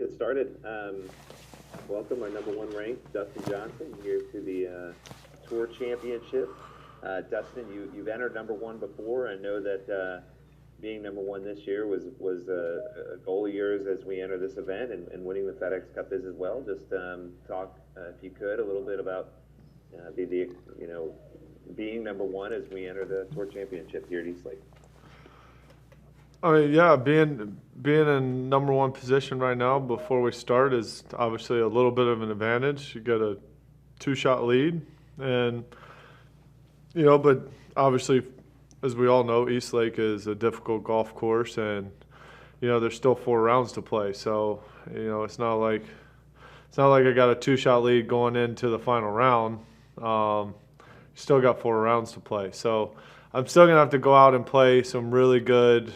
get started. Welcome, our number one ranked Dustin Johnson, here to the Tour Championship. Dustin, you've entered number one before. I know that being number one this year was a goal of yours as we enter this event, and winning the FedEx Cup is as well. Just talk, if you could, a little bit about being number one as we enter the Tour Championship here at East Lake. I mean, yeah, being in number one position right now before we start is obviously a little bit of an advantage. You get a two-shot lead, and but obviously, as we all know, East Lake is a difficult golf course, and there's still 4 rounds to play. So it's not like I got a two-shot lead going into the final round. Still got 4 rounds to play, so I'm still gonna have to go out and play some really good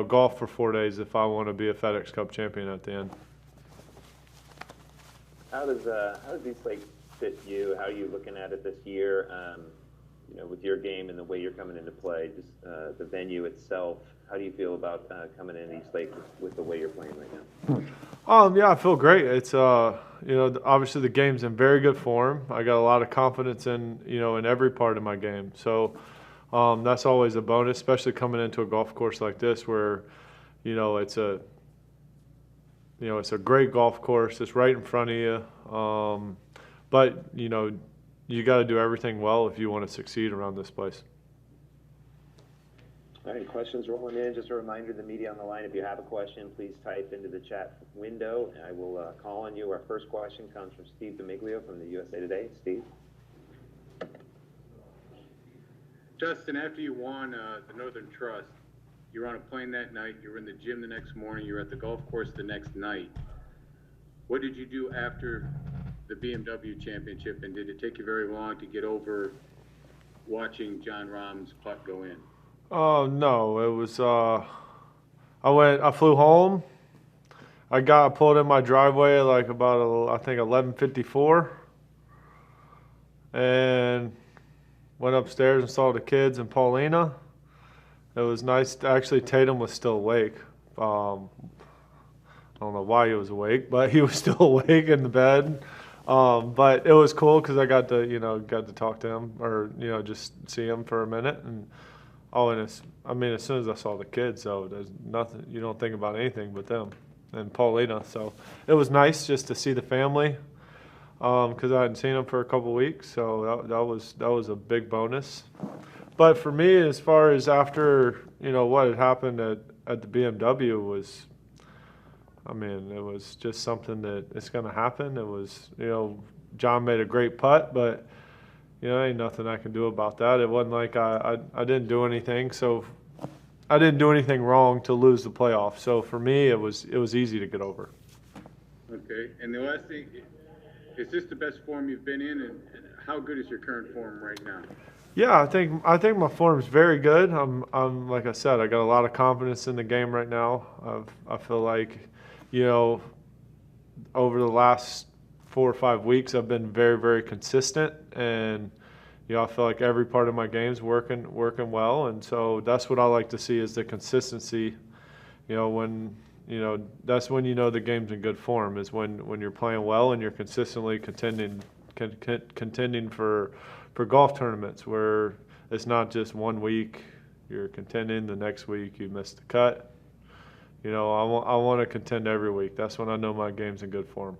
golf for 4 days if I want to be a FedEx Cup champion at the end. How does East Lake fit you? How are you looking at it this year? With your game and the way you're coming into play, just the venue itself. How do you feel about coming in East Lake with the way you're playing right now? Yeah, I feel great. It's obviously the game's in very good form. I got a lot of confidence in in every part of my game. So that's always a bonus, especially coming into a golf course like this where it's a great golf course. It's right in front of you. But you got to do everything well if you want to succeed around this place. All right, questions rolling in. Just a reminder to the media on the line, if you have a question, please type into the chat window, and I will call on you. Our first question comes from Steve D'Amiglio from the USA Today. Steve. Dustin, after you won the Northern Trust, you were on a plane that night, you were in the gym the next morning, you were at the golf course the next night. What did you do after the BMW Championship, and did it take you very long to get over watching Jon Rahm's putt go in? Oh, no. It was, I flew home. I pulled in my driveway at like about, I think, 11:54. And went upstairs and saw the kids and Paulina. It was nice. Actually, Tatum was still awake. I don't know why he was awake, but he was still awake in the bed. But it was cool because I got to talk to him or just see him for a minute. And as soon as I saw the kids, so there's nothing. You don't think about anything but them and Paulina. So it was nice just to see the family. Because I hadn't seen him for a couple weeks, so that was a big bonus. But for me, as far as after what had happened at the BMW was, it was just something that it's going to happen. It was John made a great putt, but ain't nothing I can do about that. It wasn't like I didn't do anything, so I didn't do anything wrong to lose the playoff. So for me, it was easy to get over. Okay, and the last thing. Is this the best form you've been in, and how good is your current form right now? Yeah, I think my form is very good. I'm like I said, I got a lot of confidence in the game right now. I feel like, over the last 4 or 5 weeks, I've been very, very consistent, and I feel like every part of my game's working well, and so that's what I like to see is the consistency. That's when the game's in good form is when you're playing well and you're consistently contending for golf tournaments where it's not just 1 week you're contending, the next week you miss the cut. I want to contend every week. That's when I know my game's in good form.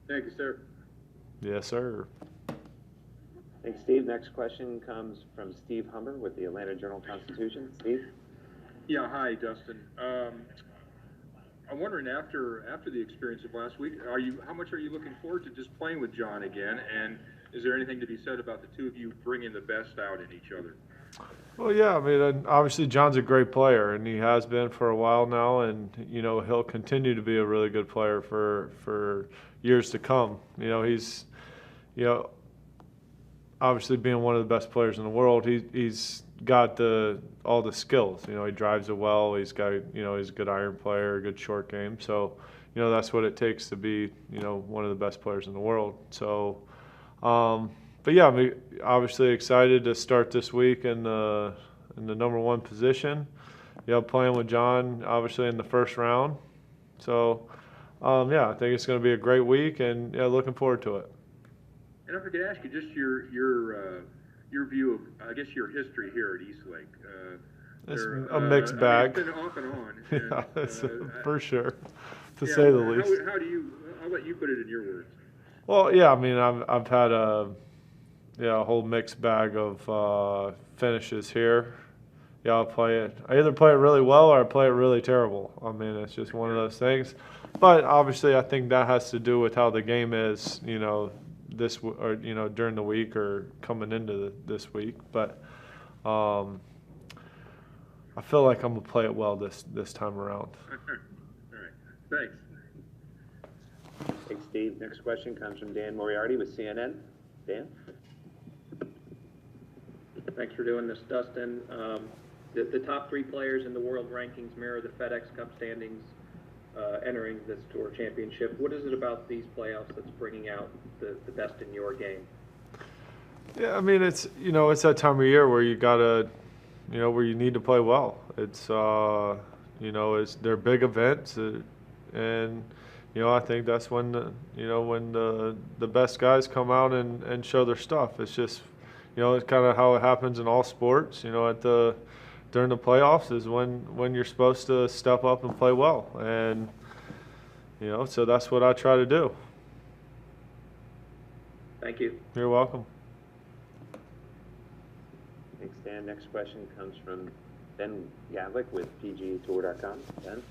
Thank you, sir. Yes, sir. Thanks, Steve. Next question comes from Steve Humber with the Atlanta Journal-Constitution. Steve. Yeah, hi, Dustin. I'm wondering after the experience of last week, how much are you looking forward to just playing with John again? And is there anything to be said about the two of you bringing the best out in each other? Well, yeah. Obviously John's a great player, and he has been for a while now, and he'll continue to be a really good player for years to come. He's obviously being one of the best players in the world. He's got all the skills. He drives it well. He's got he's a good iron player, a good short game. So that's what it takes to be one of the best players in the world. So but yeah, I'm obviously excited to start this week in the number one position. Playing with John obviously in the first round. So Yeah, I think it's going to be a great week, and yeah, looking forward to it. And if I could ask you just your view of, I guess, your history here at Eastlake. It's a mixed bag. It's been off and on. Yeah, it's, for sure, to yeah, say the least. How do you? I'll let you put it in your words. Well, yeah, I mean, I've had a whole mixed bag of finishes here. Yeah, I'll play it. I either play it really well or I play it really terrible. I mean, it's just one of those things. But obviously, I think that has to do with how the game is, during the week or coming into this week. But I feel like I'm gonna play it well this time around. All right. Thanks. Thanks, Steve. Next question comes from Dan Moriarty with CNN. Dan? Thanks for doing this, Dustin. The top 3 players in the world rankings mirror the FedEx Cup standings entering this tour championship. What is it about these playoffs that's bringing out the best in your game? Yeah, I mean, it's that time of year where you gotta, where you need to play well. It's they're big events, and I think that's when the best guys come out and show their stuff. It's just it's kind of how it happens in all sports. During the playoffs is when you're supposed to step up and play well, and so that's what I try to do. Thank you. You're welcome. Thanks, Dan. Next question comes from Ben Gavlik with PGAtour.com. Ben?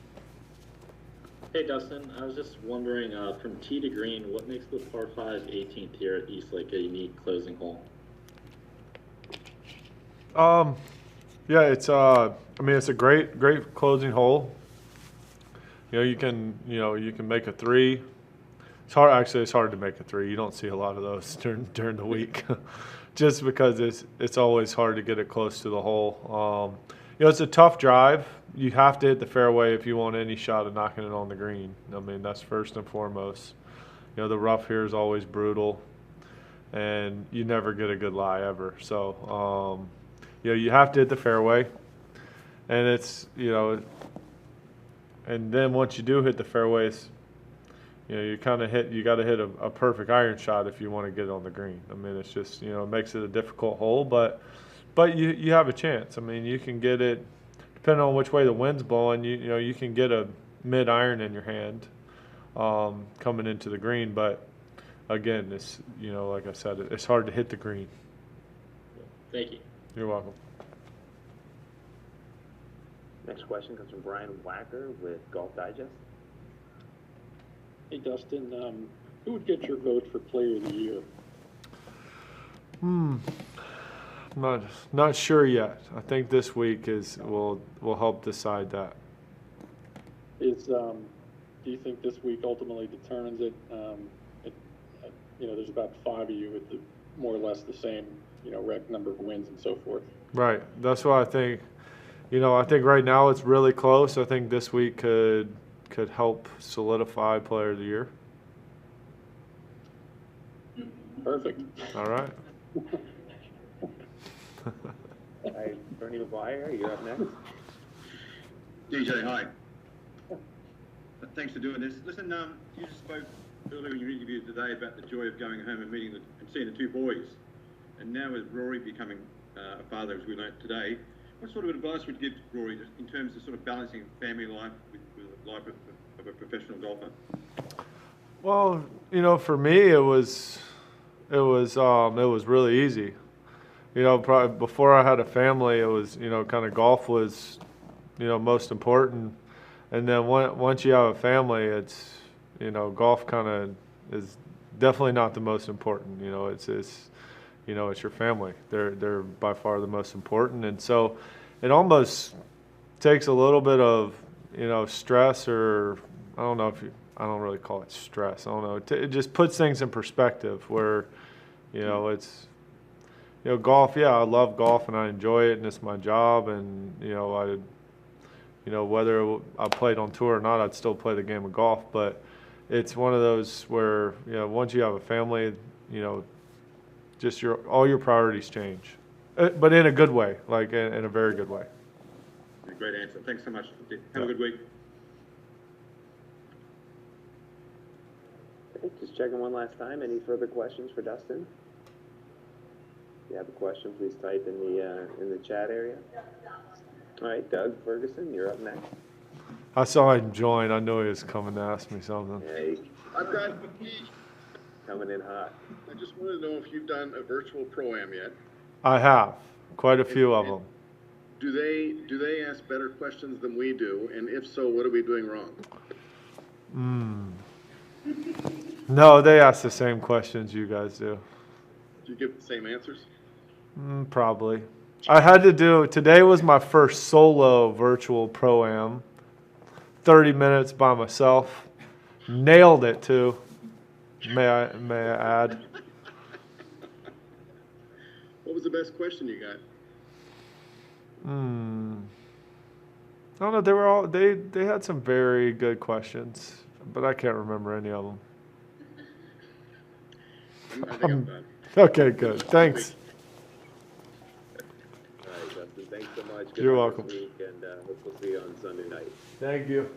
Hey, Dustin. I was just wondering, from tee to green, what makes the par 5 18th here at Eastlake a unique closing hole? Yeah, it's it's a great closing hole. You can make a 3. It's hard to make a 3. You don't see a lot of those during the week, just because it's always hard to get it close to the hole. It's a tough drive. You have to hit the fairway if you want any shot of knocking it on the green. I mean, that's first and foremost. The rough here is always brutal, and you never get a good lie ever. So, you have to hit the fairway, and it's and then once you do hit the fairways, you got to hit a perfect iron shot if you want to get it on the green. I mean, it's just it makes it a difficult hole, but you have a chance. I mean, you can get it depending on which way the wind's blowing. You can get a mid iron in your hand coming into the green, but again, it's like I said, it's hard to hit the green. Thank you. You're welcome. Next question comes from Brian Wacker with Golf Digest. Hey, Dustin, who would get your vote for Player of the Year? Not sure yet. I think this week will help decide that. Do you think this week ultimately determines it? There's about 5 of you with more or less the same number of wins and so forth. Right. That's why I think. I think right now it's really close. I think this week could help solidify Player of the Year. Perfect. All right. All right, Bernie McGuire, you're up next. DJ, hi. Thanks for doing this. Listen, you just spoke earlier in your interview today about the joy of going home and and seeing the 2 boys. And now with Rory becoming a father, as we learnt today, what sort of advice would you give Rory in terms of sort of balancing family life with the life of a professional golfer? Well, for me, it was really easy. Probably before I had a family, it was kind of golf was most important, and then once you have a family, it's golf kind of is definitely not the most important. It's your family. They're by far the most important, and so it almost takes a little bit of stress, or I don't really call it stress. I don't know. It just puts things in perspective where it's golf. Yeah, I love golf and I enjoy it, and it's my job, and whether I played on tour or not, I'd still play the game of golf. But it's one of those where once you have a family, just all your priorities change, but in a good way, like in a very good way. Great answer. Thanks so much. Have a good week. Just checking one last time. Any further questions for Dustin? If you have a question, please type in the chat area. All right, Doug Ferguson, you're up next. I saw him join. I knew he was coming to ask me something. Hey, I've got, coming in hot. I just want to know if you've done a virtual pro-am yet. I have quite a few of them. Do they ask better questions than we do? And if so, what are we doing wrong? No, they ask the same questions you guys do. Do you give the same answers? Probably. I had to do, today was my first solo virtual pro-am. 30 minutes by myself. Nailed it too. May I add? What was the best question you got? I don't know. They were all they had some very good questions, but I can't remember any of them. I think I'm done. Okay, good. Thanks. All right, Dustin, thanks so much. You're welcome. This week, and hope we'll see you on Sunday night. Thank you.